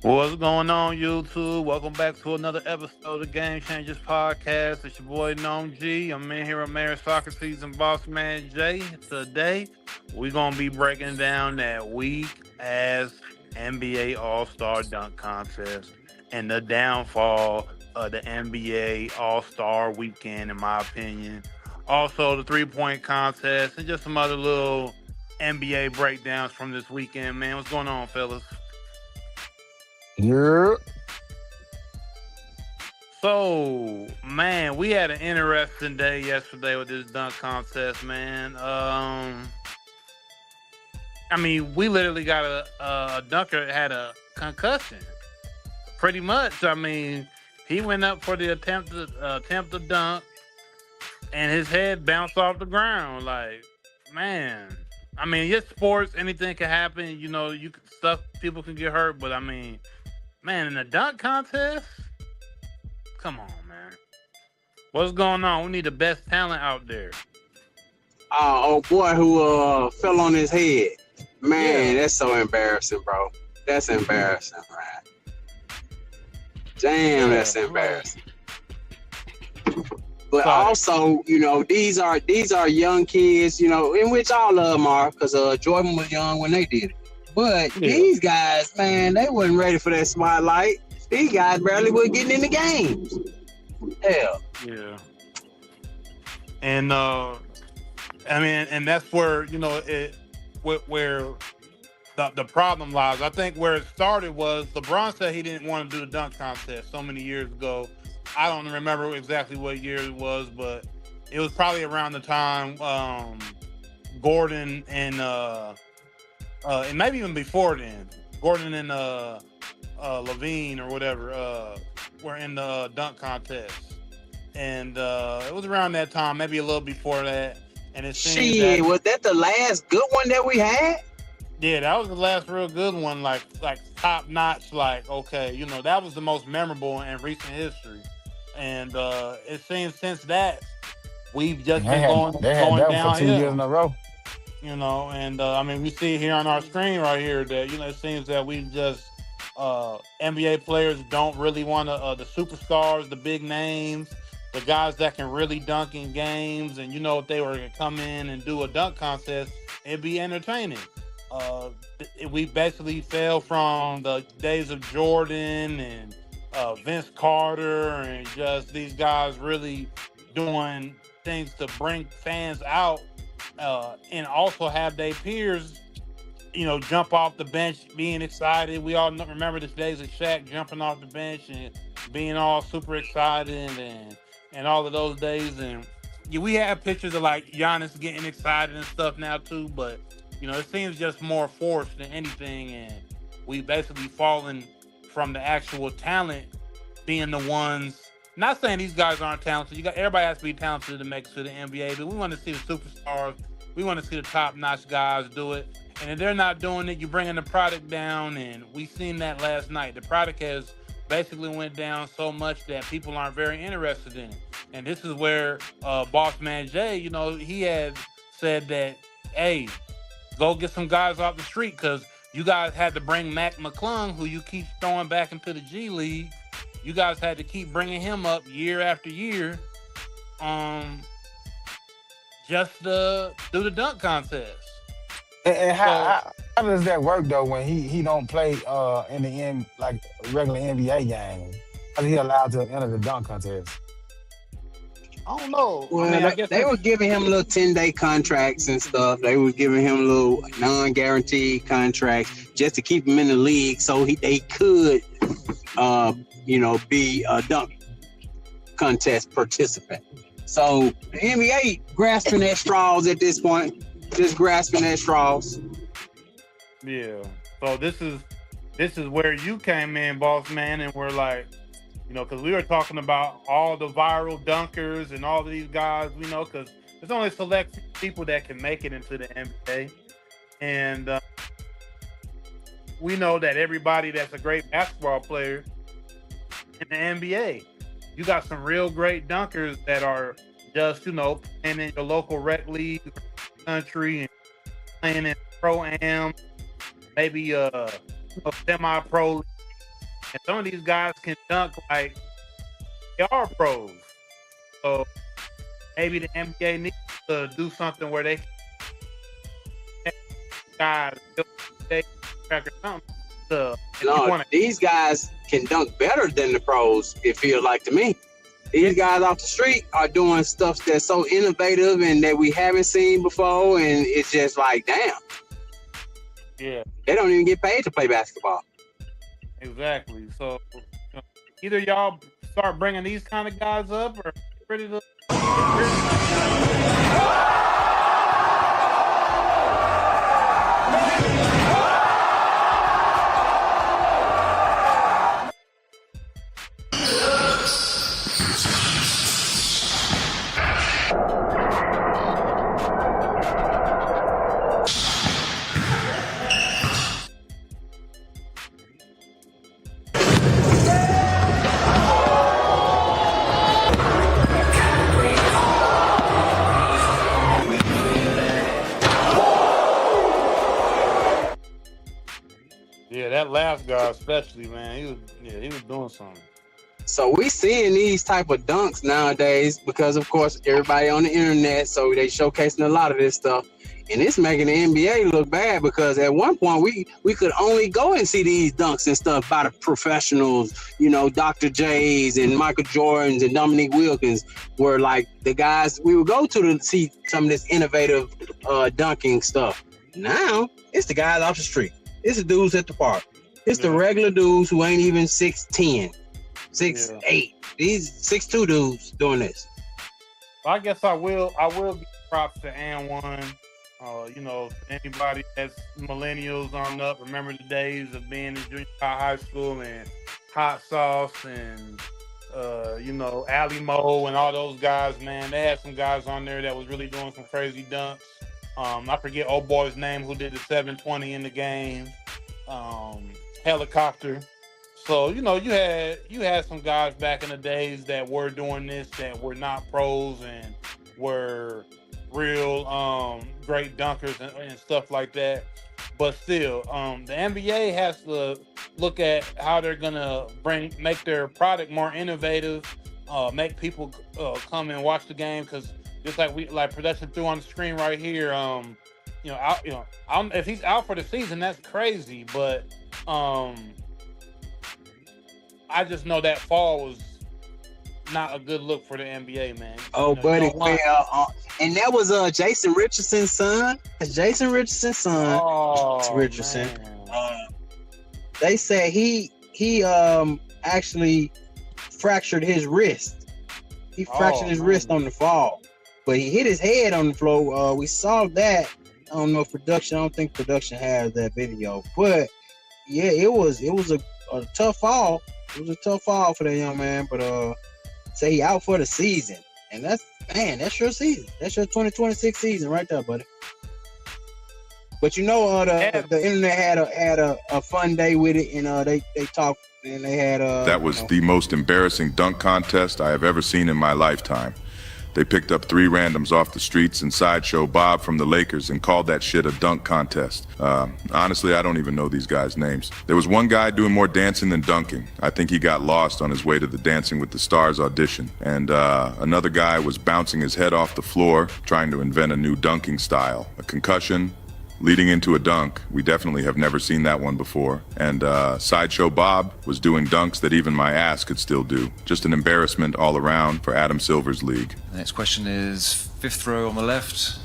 What's going on, YouTube? Welcome back to another episode of Game Changers Podcast. It's your boy, Gnome G. I'm in here with Mayor Socrates and Boss Man Jay. Today, we're going to be breaking down that weak-ass NBA All-Star Dunk Contest and the downfall of the NBA All-Star Weekend, in my opinion. Also, the three-point contest and just some other little NBA breakdowns from this weekend, man. What's going on, fellas? Yeah. So, man, we had an interesting day yesterday with this dunk contest, man. We literally got a dunker that had a concussion. Pretty much. I mean, he went up for the attempt to dunk, and his head bounced off the ground. Like, man. I mean, it's sports. Anything can happen. You know, people can get hurt, but I mean, man, in the dunk contest? Come on, man. What's going on? We need the best talent out there. Oh boy, who fell on his head. Man, That's so embarrassing, bro. That's embarrassing, man. Damn, that's embarrassing. But also, you know, these are young kids, you know, in which all of them are, because Jordan was young when they did it. But these guys, man, they wasn't ready for that spotlight. These guys barely were getting in the games. Hell. Yeah. And and that's where, you know, where the problem lies. I think where it started was LeBron said he didn't want to do the dunk contest so many years ago. I don't remember exactly what year it was, but it was probably around the time Gordon and maybe even before then, Gordon and Levine or whatever were in the dunk contest, and it was around that time, maybe a little before that. And it seemed was that the last good one that we had? Yeah, that was the last real good one, like top notch. Like, okay, you know, that was the most memorable in recent history, and it seems since that we've just been going downhill for 2 years in a row. You know, and we see here on our screen right here that, you know, it seems that we just NBA players don't really want to the superstars, the big names, the guys that can really dunk in games, and, you know, if they were to come in and do a dunk contest, it'd be entertaining. We basically fell from the days of Jordan and Vince Carter and just these guys really doing things to bring fans out. And also have their peers, you know, jump off the bench being excited. We all remember the days of Shaq jumping off the bench and being all super excited and all of those days. And we have pictures of like Giannis getting excited and stuff now too, but, you know, it seems just more forced than anything. And we basically fallen from the actual talent being the ones. Not saying these guys aren't talented. Everybody has to be talented to make it to the NBA, but we want to see the superstars. We want to see the top-notch guys do it. And if they're not doing it, you're bringing the product down, and we seen that last night. The product has basically went down so much that people aren't very interested in it. And this is where Boss Man Jay, you know, he had said that, hey, go get some guys off the street, because you guys had to bring Mac McClung, who you keep throwing back into the G League. You guys had to keep bringing him up year after year, just to do the dunk contest. And how does that work though when he don't play in the regular NBA game? How is he allowed to enter the dunk contest? I don't know. Well, I guess they were giving him little 10-day contracts and stuff. They were giving him little non-guaranteed contracts just to keep him in the league, so they could, be a dunk contest participant. So the NBA grasping at straws at this point. just grasping at straws. Yeah. So this is where you came in, boss man, and we're like, because we were talking about all the viral dunkers and all of these guys, because there's only select people that can make it into the NBA, and we know that everybody that's a great basketball player in the NBA, you got some real great dunkers that are just playing in your local rec league, country, and playing in pro-am, maybe semi-pro, and some of these guys can dunk like they are pros. So maybe the NBA needs to do something where they guys these guys can dunk better than the pros, it feels like to me. These guys off the street are doing stuff that's so innovative and that we haven't seen before, and it's just like, damn. Yeah. They don't even get paid to play basketball. Exactly. So either y'all start bringing these kind of guys up or get ready to that last guy especially, man, he was doing something. So we seeing these type of dunks nowadays because, of course, everybody on the internet, so they showcasing a lot of this stuff, and it's making the NBA look bad because at one point we could only go and see these dunks and stuff by the professionals, Dr. J's and Michael Jordans and Dominique Wilkins were like the guys we would go to see some of this innovative dunking stuff. Now it's the guys off the street. It's the dudes at the park. It's the regular dudes who ain't even 6'10", 6'8". These 6'2" dudes doing this. I guess I will give props to And1. Anybody that's millennials on up, remember the days of being in junior high school and Hot Sauce and Ali Mo and all those guys, man. They had some guys on there that was really doing some crazy dunks. I forget old boy's name who did the 720 in the game. Helicopter. So, you had some guys back in the days that were doing this that were not pros and were real great dunkers and stuff like that. But still, the NBA has to look at how they're gonna make their product more innovative, make people come and watch the game, because just like production threw on the screen right here, if he's out for the season, that's crazy. But I just know that fall was not a good look for the NBA, man. Oh, buddy, and that was Jason Richardson's son. Jason Richardson's son. Oh, Richardson. They said he actually fractured his wrist. He fractured his wrist on the fall, but he hit his head on the floor. We saw that. I don't know if I don't think production has that video, but yeah, it was a tough fall. It was a tough fall for that young man, but say he out for the season, and that's your season. That's your 2026 season right there, buddy. But the internet had a fun day with it, and they talked and they had that was the most embarrassing dunk contest I have ever seen in my lifetime. They picked up 3 randoms off the streets and Sideshow Bob from the Lakers and called that shit a dunk contest. Honestly, I don't even know these guys' names. There was one guy doing more dancing than dunking. I think he got lost on his way to the Dancing with the Stars audition. And another guy was bouncing his head off the floor, trying to invent a new dunking style. A concussion leading into a dunk. We definitely have never seen that one before. And Sideshow Bob was doing dunks that even my ass could still do. Just an embarrassment all around for Adam Silver's league. The next question is 5th row on the left.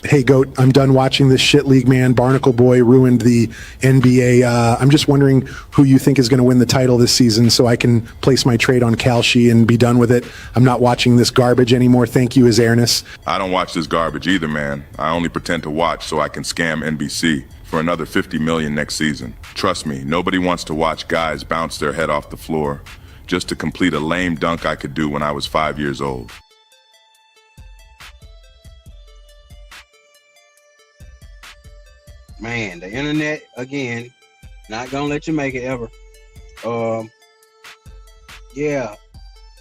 Hey, Goat, I'm done watching this shit league, man. Barnacle Boy ruined the NBA. I'm just wondering who you think is going to win the title this season so I can place my trade on Kalshi and be done with it. I'm not watching this garbage anymore. Thank you, His Airness. I don't watch this garbage either, man. I only pretend to watch so I can scam NBC for another $50 million next season. Trust me, nobody wants to watch guys bounce their head off the floor just to complete a lame dunk I could do when I was 5 years old. Man, the internet, again, not gonna let you make it ever. Yeah,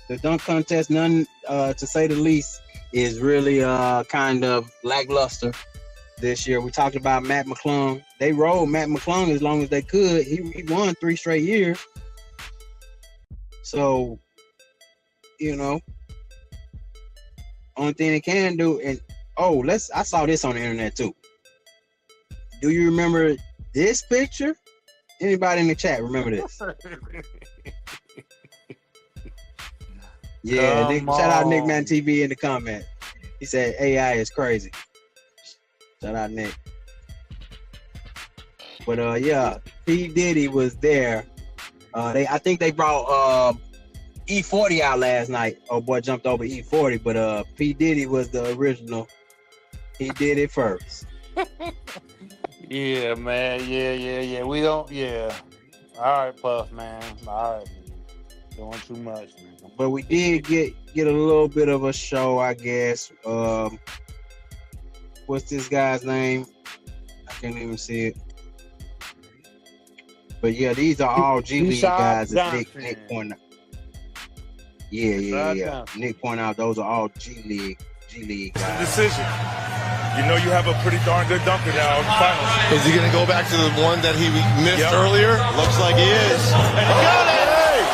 the dunk contest, none to say the least, is really kind of lackluster this year. We talked about Matt McClung. They rolled Matt McClung as long as they could. He won 3 straight years. So, you know, only thing they can do, and I saw this on the internet too. Do you remember this picture? Anybody in the chat remember this? Yeah, Nick, shout out Nick Man TV in the comment. He said AI is crazy. Shout out Nick. But yeah, P. Diddy was there. I think they brought E40 out last night. Oh boy, jumped over E40, but P. Diddy was the original. He did it first. Yeah, man. Yeah. We don't. Yeah. All right, Puff, man. All right, man. Doing too much, man. But we did get a little bit of a show, I guess. What's this guy's name? I can't even see it. But yeah, these are all G League guys. Nick pointed out. Yeah. Nick pointed out those are all G League guys. Decision. You know you have a pretty darn good dunker now in the finals. Is he going to go back to the one that he missed earlier? Looks like he is. And he got it! Hey!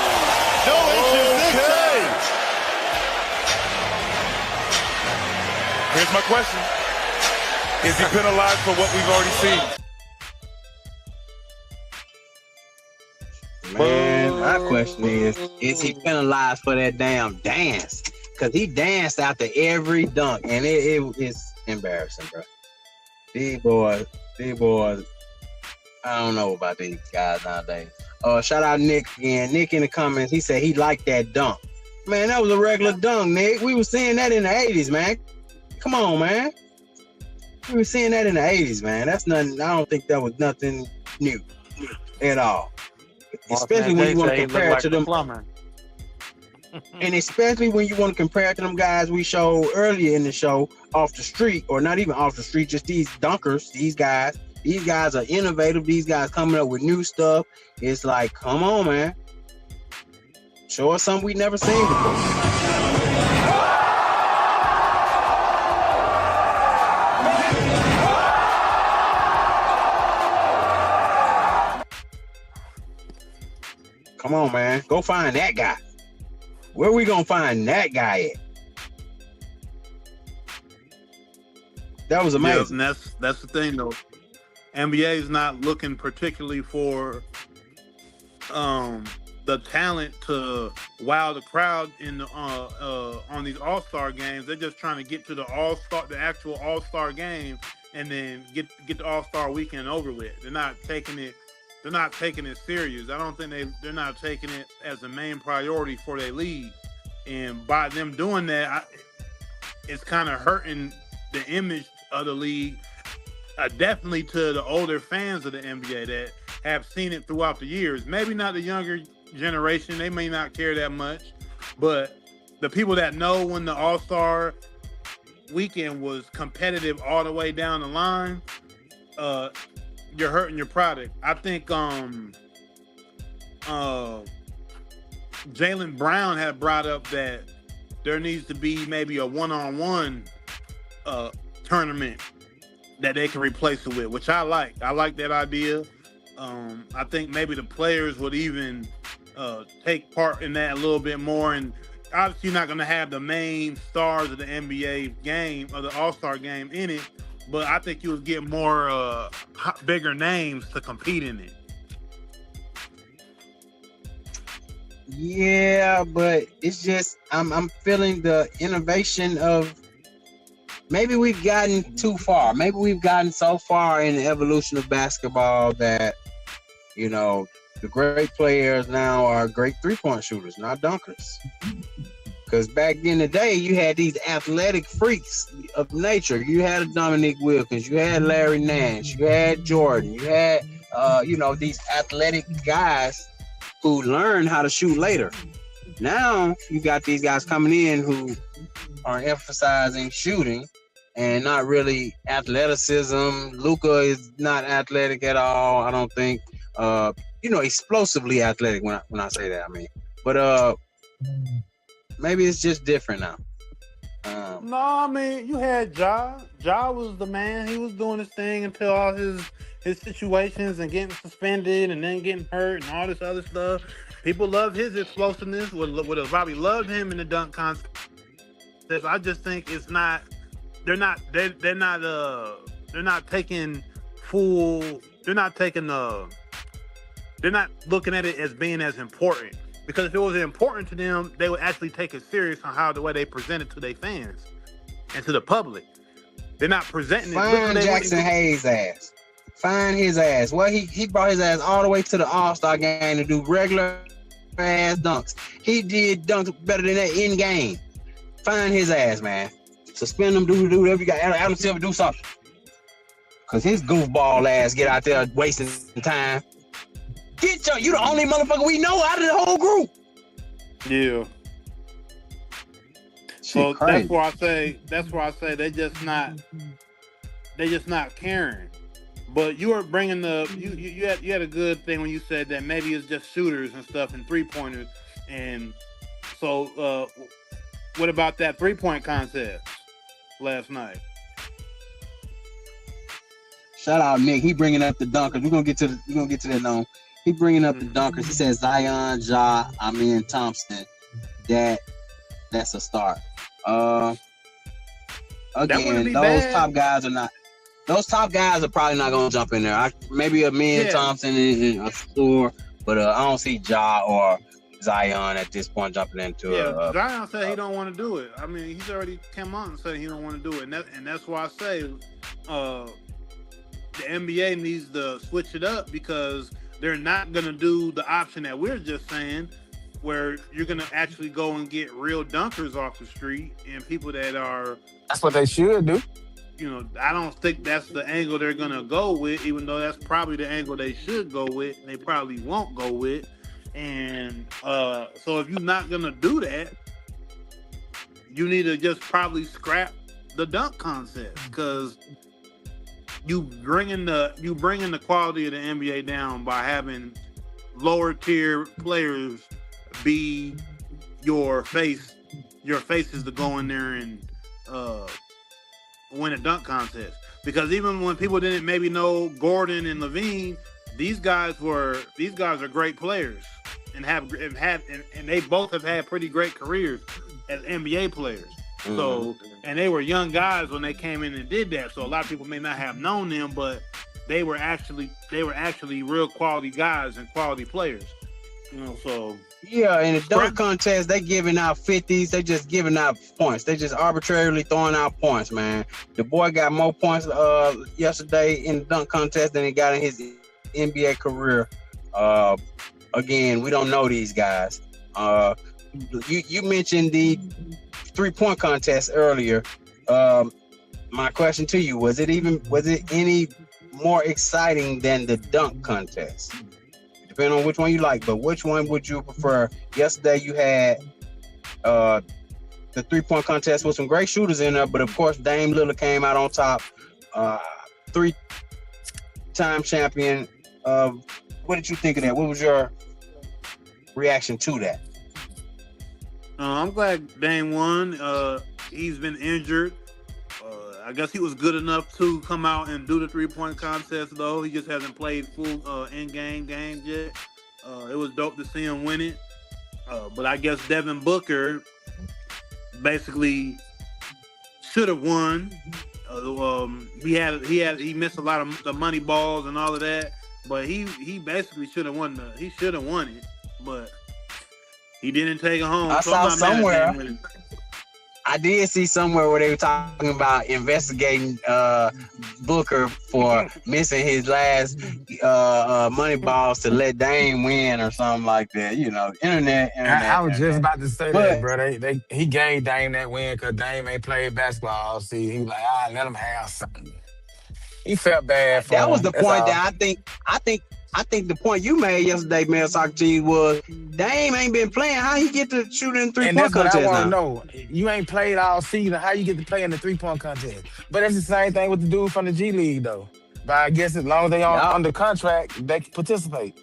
No issues this time. Here's my question. Is he penalized for what we've already seen? Man, my question is he penalized for that damn dance? Because he danced after every dunk, and it is embarrassing, bro. These boys, I don't know about these guys nowadays. Shout out Nick again. Nick in the comments, he said he liked that dunk. Man, that was a regular dunk, Nick. We were seeing that in the 80s, man. Come on, man. We were seeing that in the 80s, man. That's nothing. I don't think that was nothing new at all. Especially when you want to compare it to them. And especially when you want to compare it to them guys we showed earlier in the show off the street, or not even off the street, just these dunkers, these guys are innovative. These guys coming up with new stuff. It's like, come on, man. Show us something we never seen before. Come on, man. Go find that guy. Where we gonna find that guy at? That was amazing. Yeah, and that's the thing though. NBA is not looking particularly for the talent to wow the crowd in the on these All-Star games. They're just trying to get to the actual All-Star game, and then get the All-Star weekend over with. They're not taking it serious. I don't think they're not taking it as a main priority for their league. And by them doing that, it's kind of hurting the image of the league, definitely to the older fans of the NBA that have seen it throughout the years. Maybe not the younger generation. They may not care that much. But the people that know when the All-Star weekend was competitive all the way down the line, you're hurting your product. I think Jaylen Brown had brought up that there needs to be maybe a one-on-one tournament that they can replace it with, which I like. I like that idea. I think maybe the players would even take part in that a little bit more. And obviously you're not going to have the main stars of the NBA game or the All-Star game in it, but I think you would get more bigger names to compete in it. Yeah, but it's just I'm feeling the innovation of maybe we've gotten too far. Maybe we've gotten so far in the evolution of basketball that, you know, the great players now are great three-point shooters, not dunkers. Because back in the day, you had these athletic freaks of nature. You had a Dominique Wilkins, you had Larry Nance, you had Jordan, you had, these athletic guys who learned how to shoot later. Now you got these guys coming in who are emphasizing shooting and not really athleticism. Luka is not athletic at all, I don't think. Explosively athletic when I say that, I mean. But maybe it's just different now. No, I mean, you had Ja. Ja was the man. He was doing his thing until all his situations and getting suspended and then getting hurt and all this other stuff. People loved his explosiveness. Would have probably loved him in the dunk contest. I just think it's not. They're not taking full. They're not taking They're not looking at it as being as important. Because if it was important to them, they would actually take it serious on the way they present it to their fans and to the public. They're not presenting it. Find Jackson Hayes' ass. Find his ass. Well, he brought his ass all the way to the Allstar game to do regular ass dunks. He did dunks better than that in game. Find his ass, man. Suspend him, do whatever you got. Adam Silver, do something. Cause his goofball ass get out there wasting time. You the only motherfucker we know out of the whole group. Yeah. So that's why I say they just not caring. But you were bringing you had a good thing when you said that maybe it's just shooters and stuff and 3-pointers. And so what about that 3-point contest last night? Shout out Nick. He bringing up the dunkers. We're gonna get to that now. He bringing up the dunkers. He says Zion, Ja, Amen Thompson. That's a start. Again, top guys are not. Those top guys are probably not gonna jump in there. Maybe Amen Thompson and a score, but I don't see Ja or Zion at this point jumping into it. Zion said he don't want to do it. I mean, he's already come out and said he don't want to do it, and that's why I say the NBA needs to switch it up because they're not going to do the option that we're just saying, where you're going to actually go and get real dunkers off the street and people that are... That's what they should do. I don't think that's the angle they're going to go with, even though that's probably the angle they should go with, and they probably won't go with. And so if you're not going to do that, you need to just probably scrap the dunk contest because... You bringing the quality of the NBA down by having lower tier players be your face. Your face is to go in there and win a dunk contest. Because even when people didn't maybe know Gordon and Levine, these guys are great players and they both have had pretty great careers as NBA players. So, and they were young guys when they came in and did that. So a lot of people may not have known them, but they were actually real quality guys and quality players. So yeah, in the dunk contest, they giving out 50s. They just giving out points. They just arbitrarily throwing out points, man. The boy got more points yesterday in the dunk contest than he got in his NBA career. Again, we don't know these guys. You mentioned the 3-point contest earlier. My question to you, was it any more exciting than the dunk contest? Depending on which one you like, but which one would you prefer? Yesterday you had the 3-point contest with some great shooters in there, but of course Dame Lillard came out on top. 3-time champion. What did you think of that? What was your reaction to that? I'm glad Dame won. He's been injured. I guess he was good enough to come out and do the 3-point contest, though. He just hasn't played full in-game games yet. It was dope to see him win it. But I guess Devin Booker basically should have won. He missed a lot of the money balls and all of that, but he basically should have won it, but he didn't take it home. I saw somewhere. I did see somewhere where they were talking about investigating Booker for missing his last money balls to let Dame win or something like that. You know, I was just internet. about to say that, But bro. He gave Dame that win because Dame ain't played basketball all season. He was like, let him have something. He felt bad that for was him. the That's point all. that I think the point you made yesterday, Mel Socrates, was Dame ain't been playing. How he get to shoot in And 3-point that's what I contest want to now? know. You ain't played all season. How you get to play in the 3-point contest? But that's the same thing with the dude from the G League, though. But I guess as long as they on Y'all, under contract, they can participate.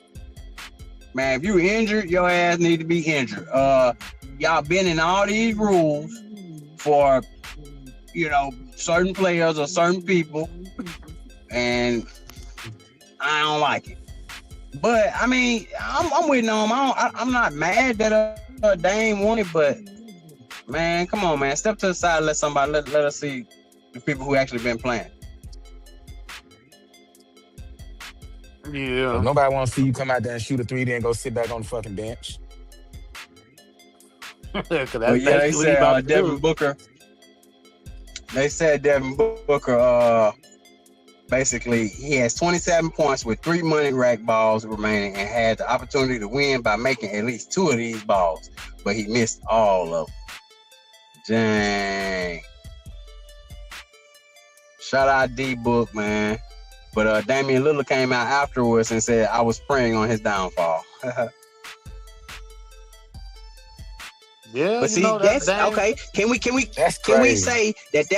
man, if you injured, your ass need to be injured. Y'all been in all these rules for certain players or certain people, and I don't like it. But I mean, I'm with them. I'm not mad that Dame won it, but man, come on, man, step to the side, let us see the people who actually been playing. Because Yeah. nobody want to see you come out there and shoot a three, then go sit back on the fucking bench. Because But that's yeah, they basically what he about to said Devin do. Booker. They said Devin Booker. Basically, he has 27 points with 3 money rack balls remaining and had the opportunity to win by making at least 2 of these balls, but he missed all of them. Dang. Shout out D-Book, man. But Damian Lillard came out afterwards and said, I was preying on his downfall. Yeah, But you see, know that that's Dame. okay. Can we That's can we crazy. say that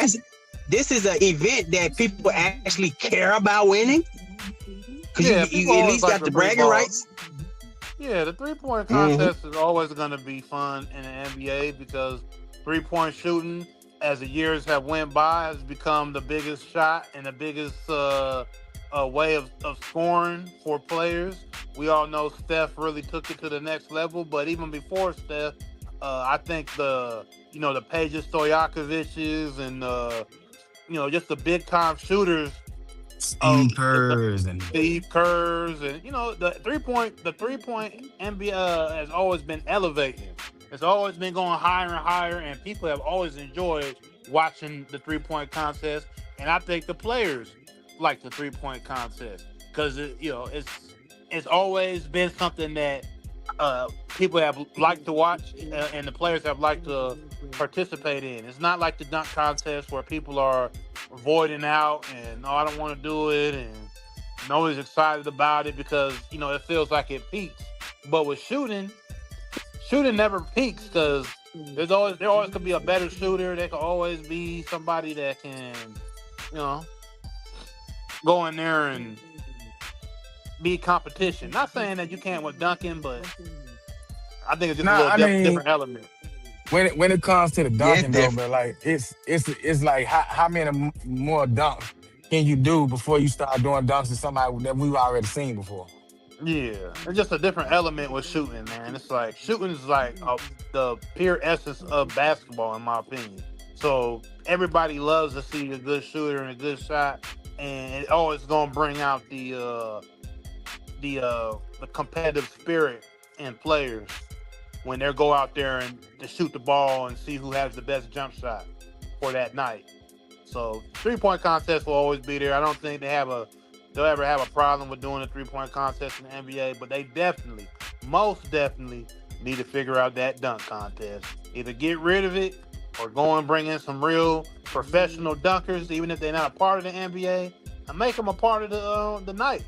this is an event that people actually care about winning? Because Yeah, people you at always least like got the the three bragging ball. rights. Yeah, the 3-point Mm-hmm. contest is always going to be fun in the NBA because 3-point shooting, as the years have went by, has become the biggest shot and the biggest way of scoring for players. We all know Steph really took it to the next level, but even before Steph, I think the Pages Stojakovic's and just the big time shooters of Steve Kerr's and Steve Kerr's, and the 3-point NBA has always been elevating. It's always been going higher and higher, and people have always enjoyed watching the 3-point contest. And I think the players like the 3-point contest because it's always been something that people have liked to watch, and the players have liked to participate in. It's not like the dunk contest where people are voiding out and I don't want to do it, and nobody's excited about it because it feels like it peaks. But with shooting never peaks because there always could be a better shooter. There could always be somebody that can you know go in there and be competition. Not saying that you can't with dunking, but I think it's just a nah, little I mean, different element. when it comes to the Yeah, it's dunking though, different. but like it's like how many more dunks can you do before you start doing dunks to somebody that we've already seen before? Yeah, it's just a different element with shooting, man. It's like shooting is like the pure essence of basketball, in my opinion. So everybody loves to see a good shooter and a good shot, and it always gonna bring out the competitive spirit in players when they go out there and to shoot the ball and see who has the best jump shot for that night. So 3-point contest will always be there. I don't think they'll ever have a problem with doing a 3-point contest in the NBA, but they most definitely need to figure out that dunk contest. Either get rid of it or go and bring in some real professional dunkers, even if they're not a part of the NBA, and make them a part of the night.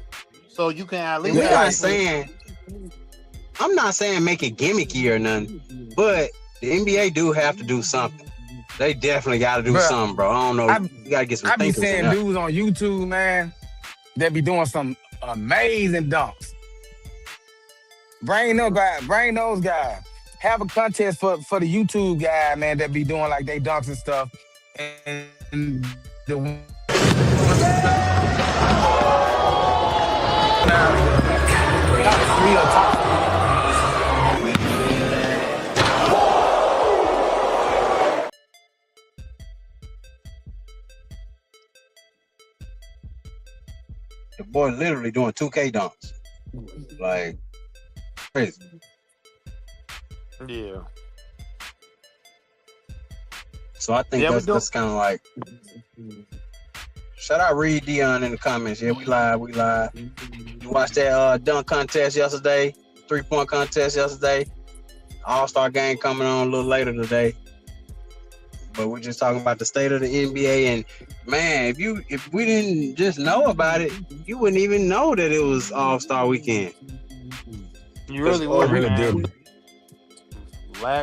So you can at And least we're Yeah, not have saying I'm not saying make it gimmicky or nothing, but the NBA do have to do something. They definitely got to do bro. something, bro. I don't know. I You got to get some I be thinkers in seeing there. dudes on YouTube, man, that be doing some amazing dunks. Bring those guys. Have a contest for the YouTube guy, man, that be doing like they dunks and stuff. And the top three or top. The boy literally doing 2K dunks, like crazy. yeah. So I think that's kind of like. Shout out Reed Dion in the comments. Yeah, we live. You watched that dunk contest yesterday, 3-point contest yesterday. All-Star game coming on a little later today. But we're just talking about the state of the NBA. And man, if we didn't just know about it, you wouldn't even know that it was All-Star weekend. You really would, really man. did.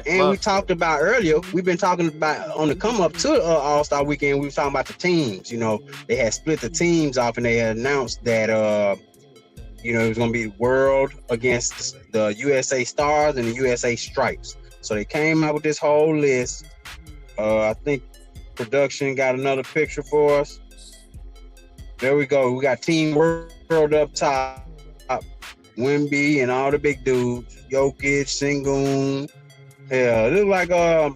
And we talked about earlier, we've been talking about on the come up to All-Star weekend, we were talking about the teams. You know, they had split the teams off and they had announced that it was going to be World against the USA Stars and the USA Stripes. So they came out with this whole list. I think production got another picture for us. There we go. We got Team World up top. Wemby and all the big dudes. Jokic, Sengun. Yeah, it looked like there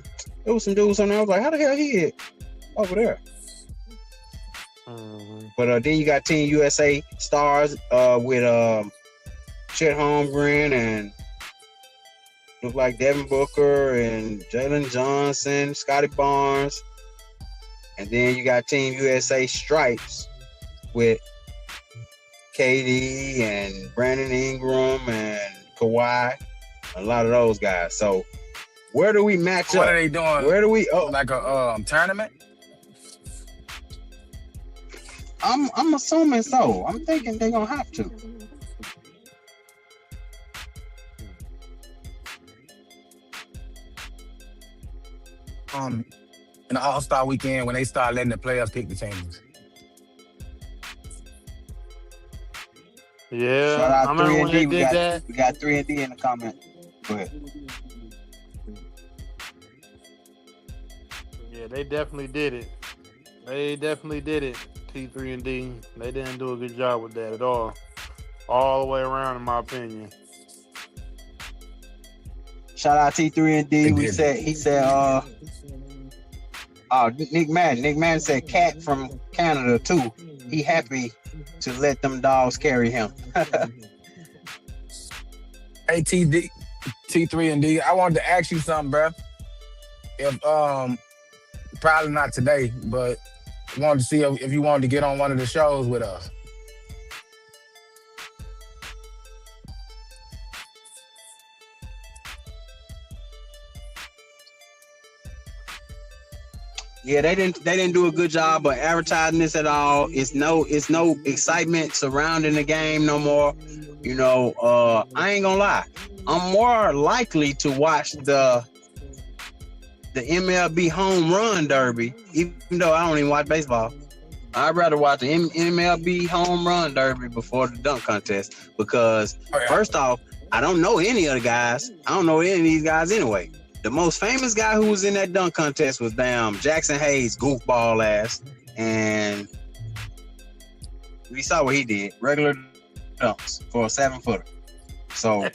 was some dudes on there. I was like, how the hell he hit over there? But then you got Team USA Stars with Chet Holmgren and look like Devin Booker and Jalen Johnson, Scotty Barnes. And then you got Team USA Stripes with KD and Brandon Ingram and Kawhi. A lot of those guys. So where do we match up? What are they doing? Where do we like a tournament? I'm assuming so. I'm thinking they're gonna have to. In the All-Star weekend when they start letting the players pick the teams. Yeah, Shout out I remember when 3&D. they did that. We got 3&D in the comment. Go ahead. Yeah, they definitely did it. T3&D. They didn't do a good job with that at all the way around, in my opinion. Shout out T3&D. He said, Nick Madden said Cat from Canada too. He happy to let them dogs carry him. Hey, T3&D, I wanted to ask you something, bro. If probably not today, but I wanted to see if you wanted to get on one of the shows with us. Yeah, they didn't do a good job of advertising this at all. It's no excitement surrounding the game no more. You know, I ain't gonna lie. I'm more likely to watch the MLB home run derby, even though I don't even watch baseball. I'd rather watch the MLB home run derby before the dunk contest because first off, I don't know any of the guys. I don't know any of these guys anyway. The most famous guy who was in that dunk contest was Jackson Hayes, goofball ass, and we saw what he did, regular dunks for a 7-footer. So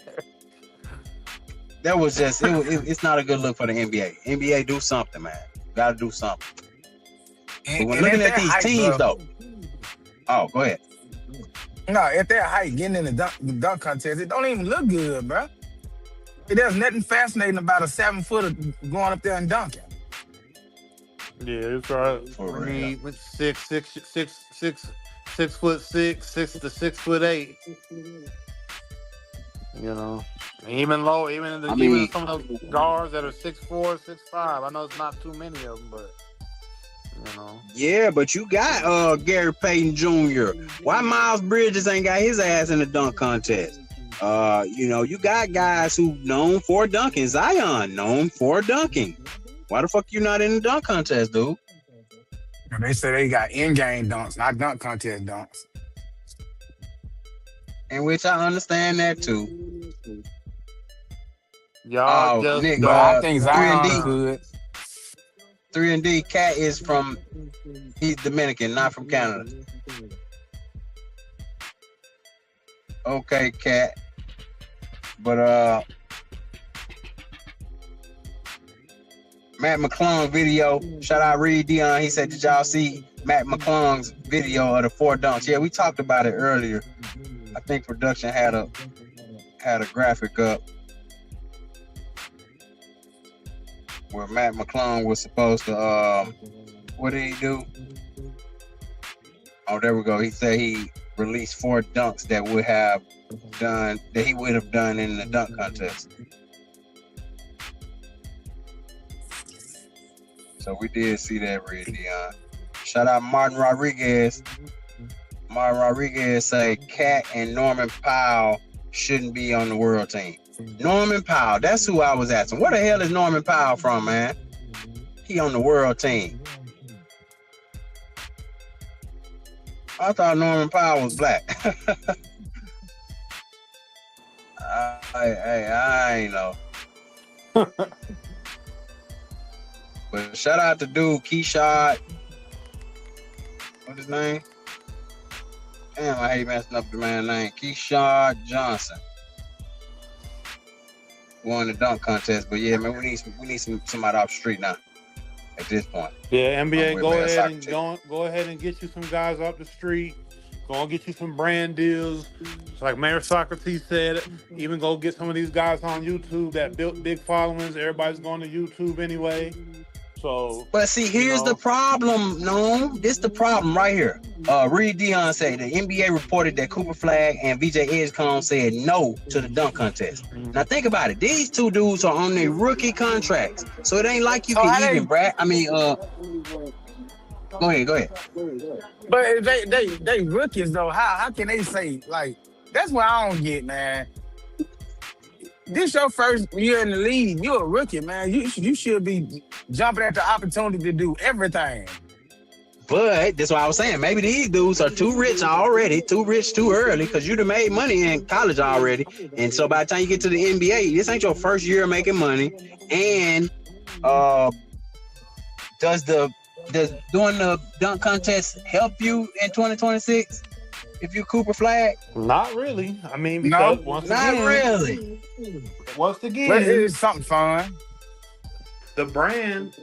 that was just it's not a good look for the NBA. NBA, do something, man. Got to do something. But when looking at these teams, though, go ahead. No, at that height, getting in the dunk contest, it don't even look good, bro. There's nothing fascinating about a 7-footer going up there and dunking. Yeah, it's right. For I mean, real. 6'6", 6 to 6'8". You know, even low, even some of those guards that are 6'4", 6'5". I know it's not too many of them, but you know. Yeah, but you got Gary Payton Jr. Why Miles Bridges ain't got his ass in the dunk contest? You got guys who known for dunking. Zion known for dunking. Why the fuck you not in the dunk contest, dude? They say they got in-game dunks, not dunk contest dunks. In which I understand that too. Y'all just Nick, I think Zion could. 3&D Cat is he's Dominican, not from Canada. Okay, Cat. But Matt McClung video, shout out Reed Dion. He said, did y'all see Matt McClung's video of the 4 dunks? Yeah, we talked about it earlier. I think production had a where Matt McClung was supposed to. What did he do? Oh, there we go. He said he released 4 dunks that he would have done in the dunk contest. So we did see that, Red Dion. Shout out Martin Rodriguez. Martin Rodriguez say Cat and Norman Powell shouldn't be on the world team. Norman Powell, that's who I was asking. Where the hell is Norman Powell from, man? He on the world team. I thought Norman Powell was black. I ain't know. But shout out to dude Keshad. What's his name? Damn, I hate messing up the man's name. Keshad Johnson won the dunk contest. But yeah, man, we need somebody off the street now. At this point. Yeah, NBA, go ahead and get you some guys off the street. Go and get you some brand deals. It's like Mayor Socrates said, even go get some of these guys on YouTube that built big followings. Everybody's going to YouTube anyway. So, but see, here's the problem. No, this is the problem right here. Reed Dion said the NBA reported that Cooper Flag and VJ Edgecombe said no to the dunk contest. Now think about it. These 2 dudes are on their rookie contracts, so it ain't like you can even brag. I mean, go ahead. But if they rookies though. How can they say, like, that's what I don't get, man. This your first year in the league. You're a rookie, man. You should be jumping at the opportunity to do everything. But that's what I was saying. Maybe these dudes are too rich already, too rich too early, because you'd have made money in college already. And so by the time you get to the NBA, this ain't your first year making money. And does doing the dunk contest help you in 2026? If you Cooper Flag? Not really. I mean, because not really. Once again, but it is something fun. The brand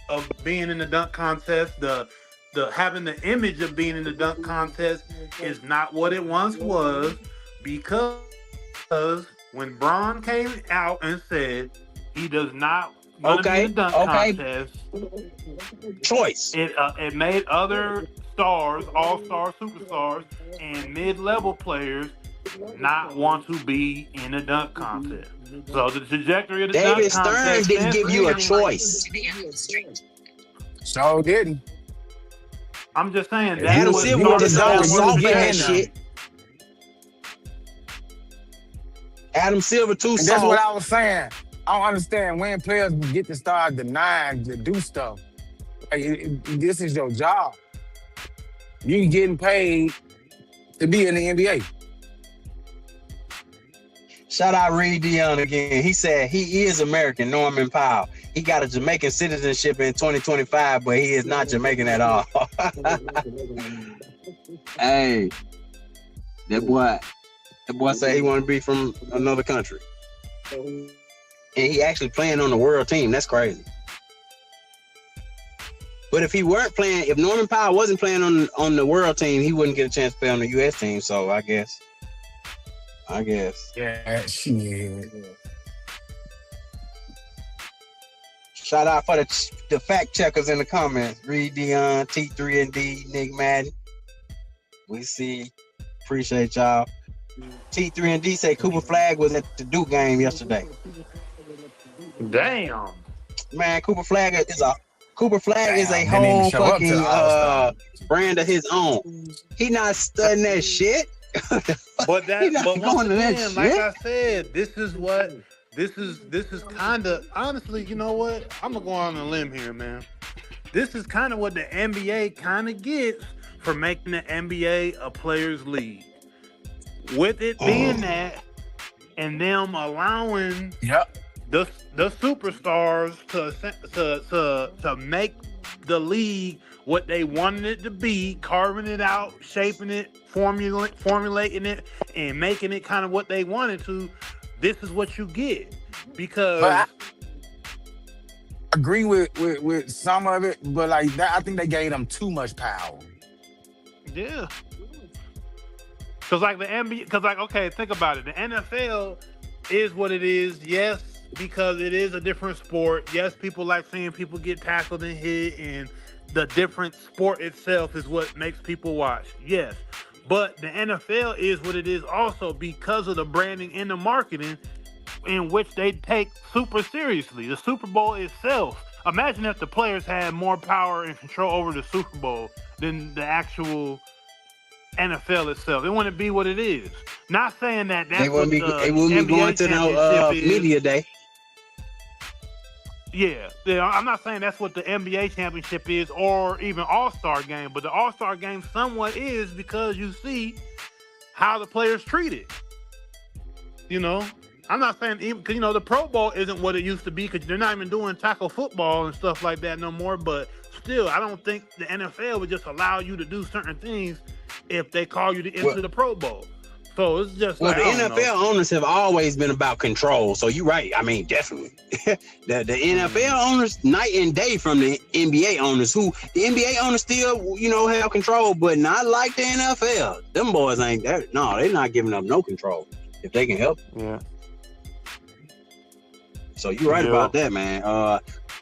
of being in the dunk contest, the having the image of being in the dunk contest is not what it once was, because when Bron came out and said he does not want to be in the dunk contest, choice. It made other stars, all-star superstars, and mid-level players not want to be in a dunk contest. So the trajectory of the David dunk contest... Stern didn't give you a choice. So didn't. I'm just saying that Adam Silver just always soft for that shit. Adam Silver too soft. That's what I was saying. I don't understand when players get to start denying to do stuff. Like, this is your job. You getting paid to be in the NBA. Shout out Reed Dion again. He said he is American, Norman Powell. He got a Jamaican citizenship in 2025, but he is not Jamaican at all. Hey, that boy said he want to be from another country. And he actually playing on the world team. That's crazy. But if he weren't playing, if Norman Powell wasn't playing on the world team, he wouldn't get a chance to play on the U.S. team. So I guess. Yeah, shit. Shout out for the fact checkers in the comments. Reed Dion, T3 and D, Nick Madden. We see. Appreciate y'all. T3 and D say Cooper Flag was at the Duke game yesterday. Damn. Man, Cooper Flag is a whole fucking brand of his own. He not studying that shit. But once again, like I said, this is kind of, honestly, you know what? I'm gonna go on a limb here, man. This is kind of what the NBA kind of gets for making the NBA a players' league. With it being that, and them allowing the superstars to make the league what they wanted it to be, carving it out, shaping it, formulating it, and making it kind of what they wanted to. This is what you get, because I agree with some of it, but like that, I think they gave them too much power. Yeah. Because like the NBA, okay, think about it. The NFL is what it is. Yes, because it is a different sport. Yes, people like seeing people get tackled and hit, and the different sport itself is what makes people watch. Yes. But the NFL is what it is also because of the branding and the marketing in which they take super seriously. The Super Bowl itself. Imagine if the players had more power and control over the Super Bowl than the actual NFL itself. It wouldn't be what it is. Not saying that that's They wouldn't be NBA going to no championship is. media day. Yeah, I'm not saying that's what the NBA championship is or even All-Star game, but the All-Star game somewhat is because you see how the players treat it. You know, I'm not saying even because the Pro Bowl isn't what it used to be because they're not even doing tackle football and stuff like that no more. But still, I don't think the NFL would just allow you to do certain things if they call you to enter the Pro Bowl. So it's just the NFL owners have always been about control. So you're right. I mean, definitely. the NFL owners, night and day from the NBA owners, who the NBA owners still, have control, but not like the NFL. Them boys ain't there. No, they're not giving up no control if they can help. Yeah. So you're right about that, man.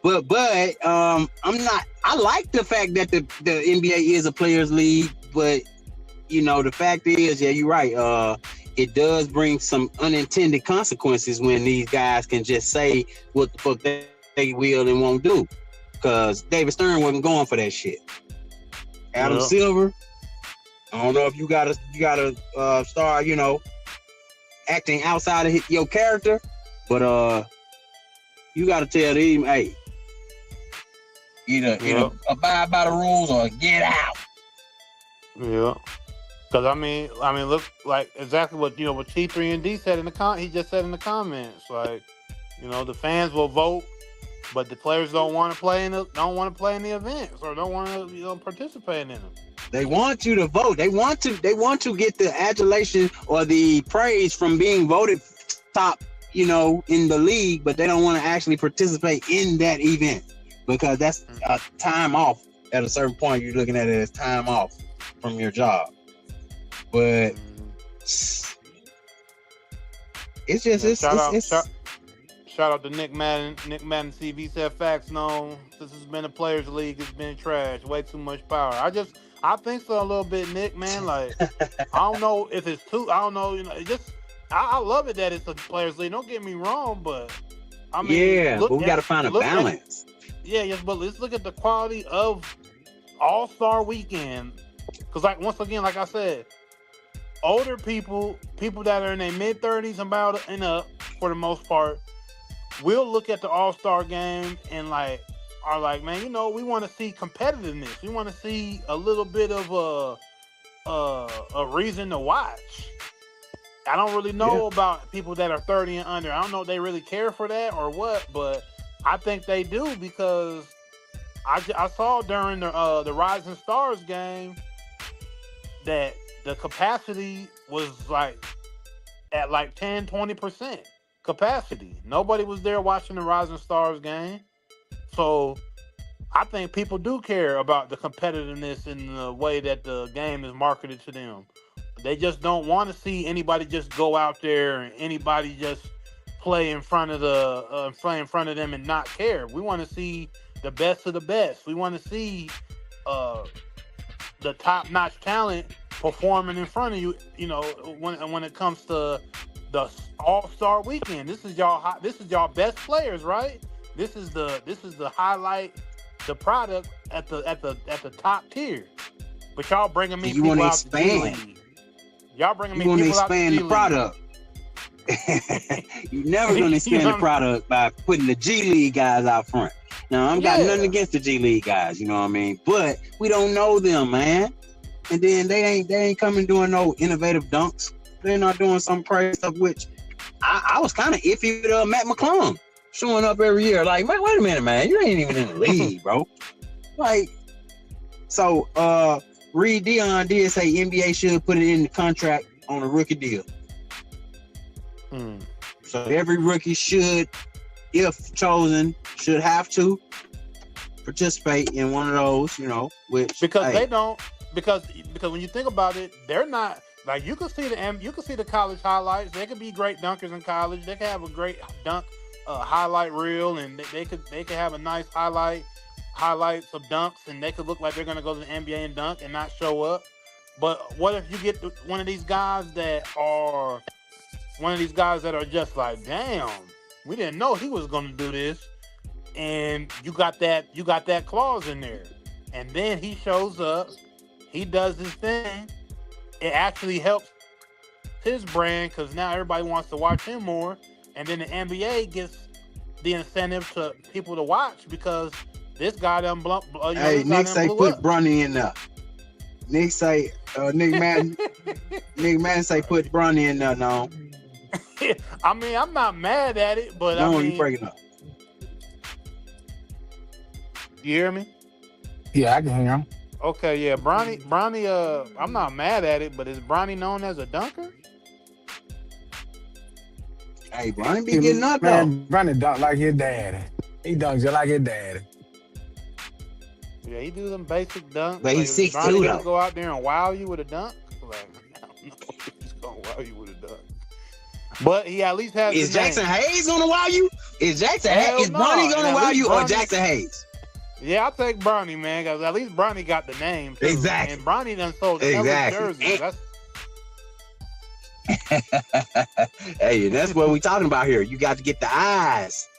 But I'm not. I like the fact that the NBA is a players' league, but the fact is, yeah, you're right. It does bring some unintended consequences when these guys can just say what the fuck they will and won't do. Because David Stern wasn't going for that shit. Adam Silver, I don't know if you gotta start, acting outside of your character, but you gotta tell them, hey, either abide by the rules or get out. Yeah. Because I mean, look, like exactly what what T3 and D said in the he just said in the comments. Like, the fans will vote, but the players don't want to play in the events or don't want to participate in them. They want you to vote. They want to get the adulation or the praise from being voted top, in the league, but they don't want to actually participate in that event because that's a time off. At a certain point, you're looking at it as time off from your job. But it's just shout out to Nick Madden. Nick Madden CV said facts. No, this has been a players' league. It's been trash. Way too much power. I think so a little bit, Nick. Man, like I don't know if it's too. I don't know. I love it that it's a players' league. Don't get me wrong, but I mean, but we got to find a balance. Yes, but let's look at the quality of All-Star Weekend. Because, once again, like I said, older people that are in their mid-30s and up, for the most part, will look at the All-Star game and are like, man, we want to see competitiveness. We want to see a little bit of a reason to watch. I don't really know about people that are 30 and under. I don't know if they really care for that or what, but I think they do because I saw during the Rising Stars game that the capacity was at 10-20% capacity. Nobody was there watching the Rising Stars game. So I think people do care about the competitiveness in the way that the game is marketed to them. They just don't want to see anybody just go out there and anybody just play in front of them and not care. We want to see the best of the best. We want to see the top-notch talent performing in front of you. When it comes to the All-Star Weekend, this is y'all best players, right? This is the highlight, the product at the top tier. But y'all bringing me people out to G League. Y'all bringing me people out to G League. You want to expand the product. You're never going to expand the product by putting the G League guys out front. Now, I've got nothing against the G League guys, you know what I mean? But we don't know them, man. And then they ain't coming doing no innovative dunks. They're not doing some crazy stuff, which I was kind of iffy with Matt McClung showing up every year. Like, wait a minute, man. You ain't even in the league, bro. So Reed Dion did say NBA should put it in the contract on a rookie deal. So every rookie should, if chosen, should have to participate in one of those, which they don't. Because when you think about it, they're not you can see the college highlights. They could be great dunkers in college. They can have a great dunk highlight reel, and they could have a nice highlights of dunks, and they could look like they're gonna go to the NBA and dunk and not show up. But what if you get one of these guys that are just like, damn, we didn't know he was gonna do this, and you got that clause in there, and then he shows up, he does his thing. It actually helps his brand because now everybody wants to watch him more, and then the NBA gets the incentive to people to watch because this guy done Hey, Nick say put Bronny in there. Nick say, Nick Madden say put Bronny in there. No, I mean I'm not mad at it, but no, I mean, you breaking up. You hear me? Yeah, I can hear him. Okay, yeah, Bronny. I'm not mad at it, but is Bronny known as a dunker? Hey, Bronny be getting up though. Man, Bronny dunk like his dad. He dunks just like his dad. Yeah, he do them basic dunks. But he's Like, 6'2" Bronny though. gonna go out there and wow you with a dunk? Like, I don't know if he's gonna wow you with a dunk. But he at least has. Is the name. Jackson Hayes gonna wow you? Is Hell Is no. Bronny And gonna at wow least you or Bronny- Jackson Hayes? Yeah, I'll take Bronny, man, because at least Bronny got the name. Too. Exactly. And Bronny done sold the Exactly. jerseys. Hey, that's what we talking about here. You got to get the eyes.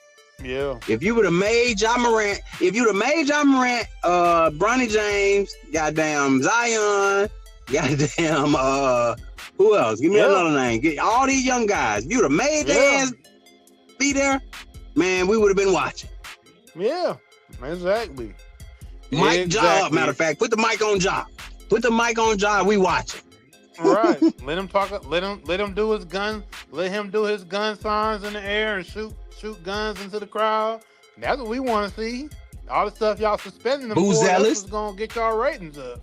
Yeah. If you would have made John Morant, Bronny James, goddamn Zion, goddamn who else? Give me another name. Get all these young guys. If you would have made their ass be there, man, we would have been watching. Yeah, exactly. Mic job, matter of fact. Put the mic on job. Put the mic on job. We watching. Right. Let him talk. Let him do his gun. Let him do his gun signs in the air and shoot guns into the crowd. That's what we want to see. All the stuff y'all suspending him for. That's what's gonna get y'all ratings up.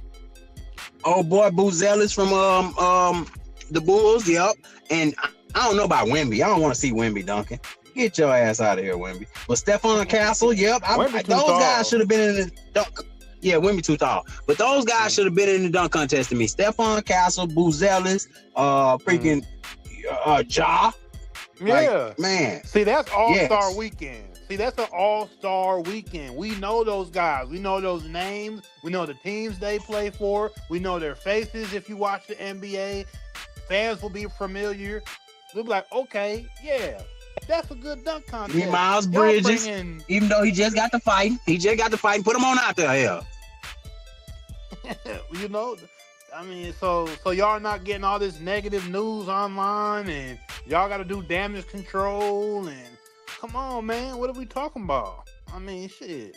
Oh boy, Boozelis from the Bulls. Yep. And I don't know about Wemby. I don't want to see Wemby dunking. Get your ass out of here, Wemby. But Stephon Castle, yep. Those guys should have been in the dunk. Yeah, Wemby too tall. But those guys should have been in the dunk contest to me. Stephon Castle, Boozelis, freaking Ja. Yeah. Like, man. See, that's All-Star weekend. See, that's an All-Star weekend. We know those guys. We know those names. We know the teams they play for. We know their faces if you watch the NBA. Fans will be familiar. They'll be like, okay, yeah. That's a good dunk contest. Miles Bridges, even though he just got to fight, put him on out there. Hell. You know, I mean, so y'all not getting all this negative news online, and y'all got to do damage control, and come on, man, what are we talking about? I mean, shit.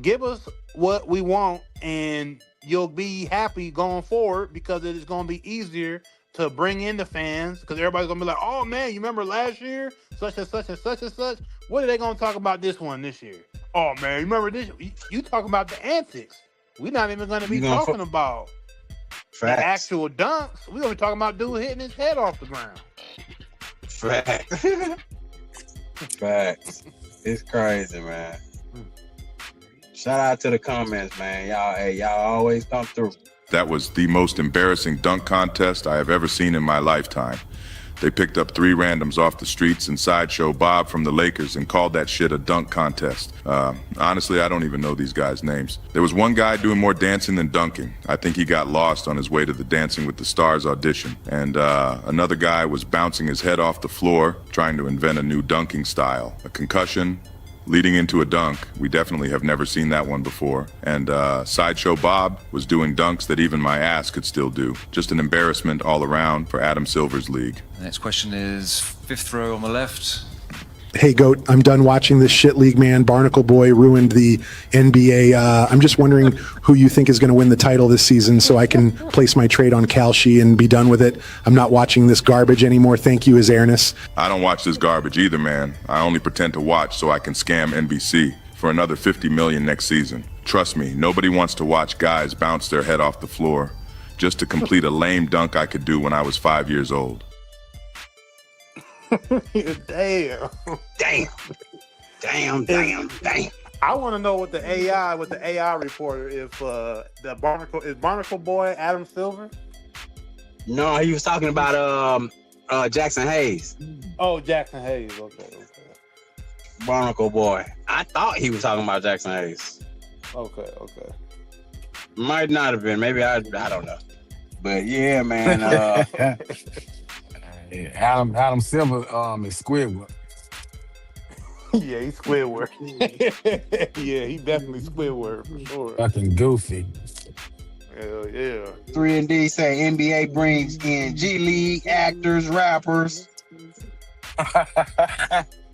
Give us what we want, and you'll be happy going forward because it is going to be easier to bring in the fans because everybody's gonna be like, oh man, you remember last year, such and such and such and such. What are they gonna talk about this year? Oh man, you remember this? You talking about the antics. We're not even gonna be talking about the actual dunks. We're gonna be talking about dude hitting his head off the ground. Facts. Facts. It's crazy, man. Shout out to the comments, man. Y'all always come through. That was the most embarrassing dunk contest I have ever seen in my lifetime. They picked up 3 randoms off the streets in Sideshow Bob from the Lakers and called that shit a dunk contest. Honestly, I don't even know these guys' names. There was one guy doing more dancing than dunking. I think he got lost on his way to the Dancing with the Stars audition. And another guy was bouncing his head off the floor, trying to invent a new dunking style. A concussion leading into a dunk. We definitely have never seen that one before. And Sideshow Bob was doing dunks that even my ass could still do. Just an embarrassment all around for Adam Silver's league. The next question is 5th row on the left. Hey, Goat, I'm done watching this shit league, man. Barnacle Boy ruined the NBA. I'm just wondering who you think is going to win the title this season so I can place my trade on Kalshi and be done with it. I'm not watching this garbage anymore. Thank you, His Airness. I don't watch this garbage either, man. I only pretend to watch so I can scam NBC for another $50 million next season. Trust me, nobody wants to watch guys bounce their head off the floor just to complete a lame dunk I could do when I was 5 years old. Damn. I want to know what the AI reporter, if is Barnacle Boy Adam Silver? No, he was talking about Jackson Hayes. Oh, Jackson Hayes. Okay. Barnacle Boy. I thought he was talking about Jackson Hayes. Okay. Might not have been. Maybe I don't know. But yeah, man. Adam Silver is Squidward. Yeah, he's Squidward. Yeah, he definitely Squidward for sure. Fucking goofy. Hell yeah. 3 and D say NBA brings in G League actors, rappers.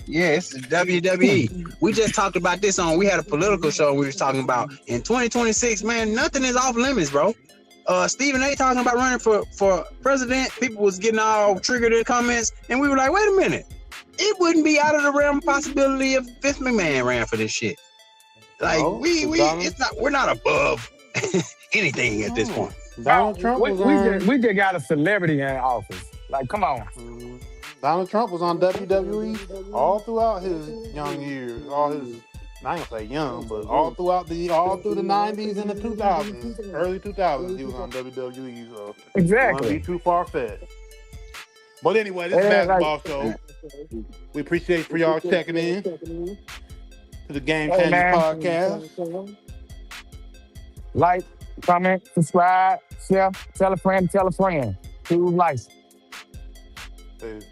Yeah, it's WWE. We just talked about this we had a political show we was talking about. In 2026, man, nothing is off limits, bro. Stephen A talking about running for president. People was getting all triggered in comments, and we were like, wait a minute. It wouldn't be out of the realm of possibility if Vince McMahon ran for this shit. Like we're not above anything at this point. Donald Trump we just got a celebrity in office. Like, come on. Donald Trump was on WWE all throughout his young years. I ain't gonna say young, but all through the 90s and the 2000s, early 2000s, he was on WWE. So Exactly. Wouldn't be too far fetched. But anyway, this is basketball show. We appreciate for y'all checking in to the Game Changers podcast. Like, comment, subscribe, share, tell a friend, tell a friend. Who likes it? Peace.